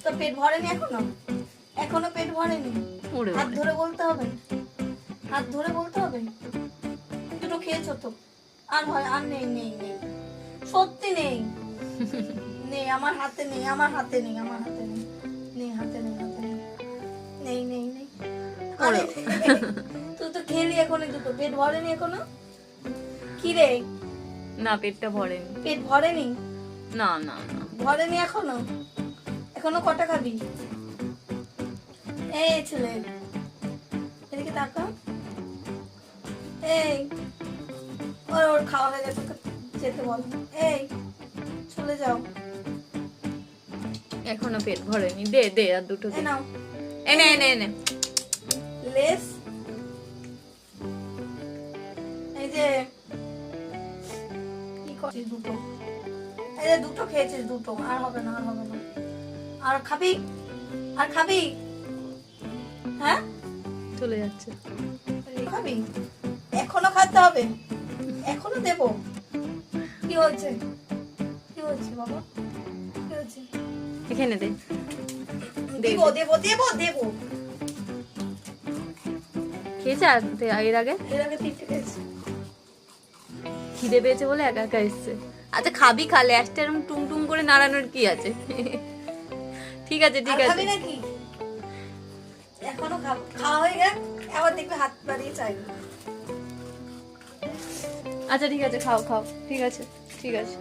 তো পেট ভরেনি এখনো? এখনো পেট ভরেনি? ওরে হাত বাবা। ধরে বলতে হবে, হাত ধরে বলতে হবে। দুটো খেয়েছো তো, আর হয় আর নেই নেই নেই, সত্যি নেই, নেই আমার হাতে নেই, আমার হাতে নেই, আমার হাতে নেই, নেই হাতে নেই, হাতে নেই, নেই নেই নেই। আরে তুই তো খেলি এখনো দুটো, পেট ভরেনি এখনো? কি রে, না পেটটা ভরেনি। পেট ভরেনি? না না না। ভরেনি এখনো? এখনো কটা খাবি? এই ছেলে, এদিকে তাকা। এই, ওর ওর খাওয়া হয়ে গেছে, ওকে যেতে বল। এই, চলে যাও। এখনো পেট ভরেনি, দে দে আর দুটো দে। এই নাও এনে এনে এনে। লেস, এই যে কি করছিস দুটো, এই যে দুটো খেয়েছিস দুটো, আর হবে না, আর হবে না। আর খাবি? আর খাবি? হ্যাঁ চলে যাচ্ছে। খাবি? এখনো খাতে হবে? এখনো দেবো? কি হচ্ছে, কি হচ্ছে বাবা, কি হচ্ছে? এখানে দে। দেবো দেবো দেবো দেবো। খেয়েছে এর আগে? এর আগে তিনটে খেয়েছি। খিদে পেয়েছে বলে একা একা এসছে। আচ্ছা খাবি, খা, ল্যাসটা এরকম টুং টুং করে নাড়ানোর কি আছে? ঠিক আছে ঠিক আর আছে। খাবি নাকি? এখনো খাবো, খাওয়া হয়ে গেল, আবার দেখবে হাত বাড়িয়ে চাইবে। আচ্ছা ঠিক আছে, খাও খাও, ঠিক আছে ঠিক আছে।